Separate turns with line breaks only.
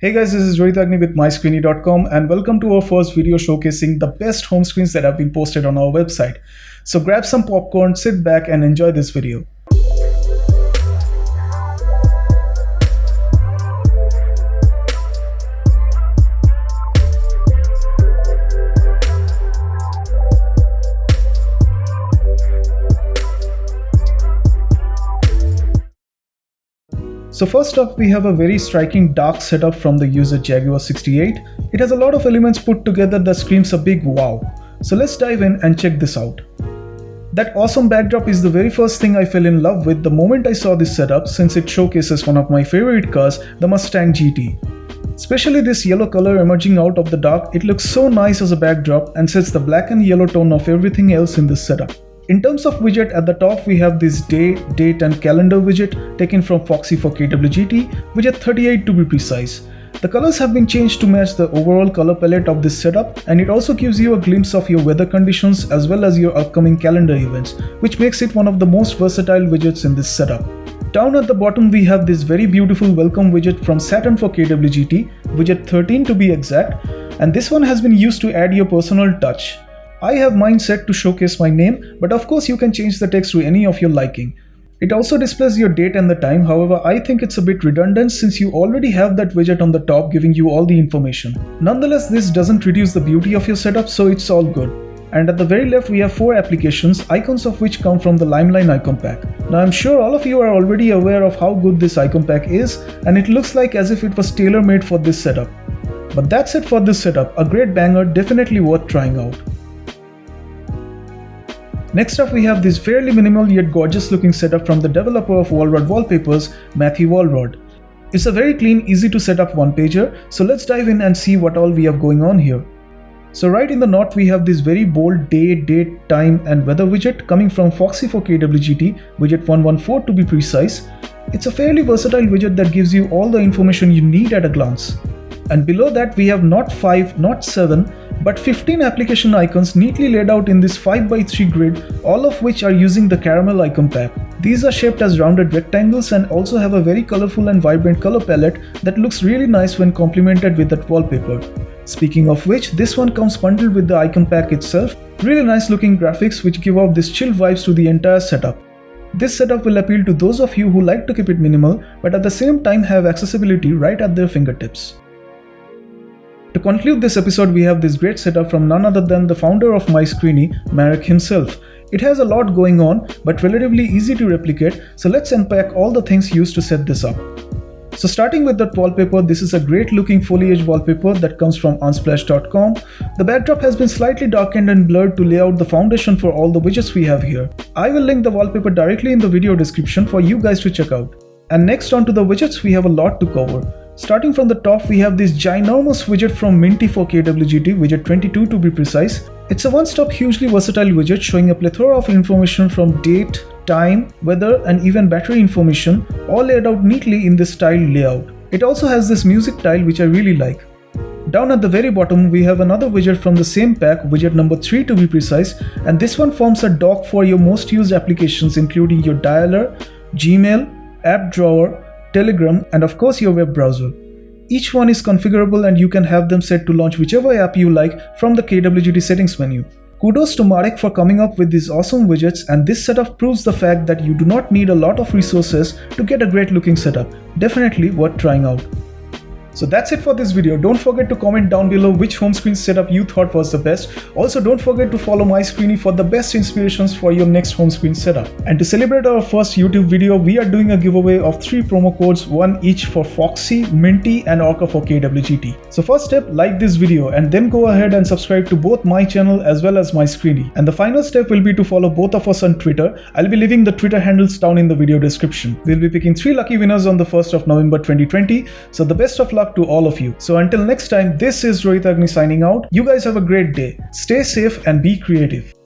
Hey guys, this is with MyScreenie.com and welcome to our first video showcasing the best home screens that have been posted on our website. So grab some popcorn, sit back and enjoy this video. So first up, we have a very striking dark setup from the user Jaguar68. It has a lot of elements put together that screams a big wow. So let's dive in and check this out. That awesome backdrop is the very first thing I fell in love with the moment I saw this setup, since it showcases one of my favorite cars, the Mustang GT. Especially this yellow color emerging out of the dark, it looks so nice as a backdrop and sets the black and yellow tone of everything else in this setup. In terms of widget, at the top we have this day, date and calendar widget taken from Foxy for KWGT, widget 38 to be precise. The colors have been changed to match the overall color palette of this setup, and it also gives you a glimpse of your weather conditions as well as your upcoming calendar events, which makes it one of the most versatile widgets in this setup. Down at the bottom we have this very beautiful welcome widget from Saturn for KWGT, widget 13 to be exact, and this one has been used to add your personal touch. I have mine set to showcase my name, but of course you can change the text to any of your liking. It also displays your date and the time, however I think it's a bit redundant since you already have that widget on the top giving you all the information. Nonetheless, this doesn't reduce the beauty of your setup, so it's all good. And at the very left we have 4 applications, icons of which come from the Limelight icon pack. Now I'm sure all of you are already aware of how good this icon pack is, and it looks like as if it was tailor-made for this setup. But that's it for this setup, a great banger, definitely worth trying out. Next up we have this fairly minimal yet gorgeous looking setup from the developer of Walrod Wallpapers, Matthew Walrod. It's a very clean, easy to set up one-pager, so let's dive in and see what all we have going on here. So right in the north we have this very bold day, date, time and weather widget coming from Foxy for KWGT, widget 114 to be precise. It's a fairly versatile widget that gives you all the information you need at a glance. And below that we have not 5, not 7, but 15 application icons neatly laid out in this 5x3 grid, all of which are using the caramel icon pack. These are shaped as rounded rectangles and also have a very colorful and vibrant color palette that looks really nice when complemented with that wallpaper. Speaking of which, this one comes bundled with the icon pack itself. Really nice looking graphics which give off this chill vibes to the entire setup. This setup will appeal to those of you who like to keep it minimal but at the same time have accessibility right at their fingertips. To conclude this episode, we have this great setup from none other than the founder of MyScreenie, Marek himself. It has a lot going on, but relatively easy to replicate, so let's unpack all the things used to set this up. So starting with that wallpaper, this is a great looking foliage wallpaper that comes from unsplash.com. The backdrop has been slightly darkened and blurred to lay out the foundation for all the widgets we have here. I will link the wallpaper directly in the video description for you guys to check out. And next onto the widgets, we have a lot to cover. Starting from the top, we have this ginormous widget from Minty for KWGT, widget 22 to be precise. It's a one-stop hugely versatile widget showing a plethora of information from date, time, weather and even battery information, all laid out neatly in this tiled layout. It also has this music tile which I really like. Down at the very bottom, we have another widget from the same pack, widget number 3 to be precise, and this one forms a dock for your most used applications including your dialer, Gmail, app drawer, Telegram and of course your web browser. Each one is configurable and you can have them set to launch whichever app you like from the KWGT settings menu. Kudos to Marek for coming up with these awesome widgets, and this setup proves the fact that you do not need a lot of resources to get a great looking setup. Definitely worth trying out. So that's it for this video. Don't forget to comment down below which home screen setup you thought was the best. Also don't forget to follow MyScreenie for the best inspirations for your next home screen setup. And to celebrate our first YouTube video, we are doing a giveaway of 3 promo codes, one each for Foxy, Minty and Orca for KWGT. So first step, like this video and then go ahead and subscribe to both my channel as well as MyScreenie. And the final step will be to follow both of us on Twitter. I'll be leaving the Twitter handles down in the video description. We'll be picking 3 lucky winners on the 1st of November 2020. So the best of luck to all of you. So until next time, this is Rohit Agni signing out. You guys have a great day. Stay safe and be creative.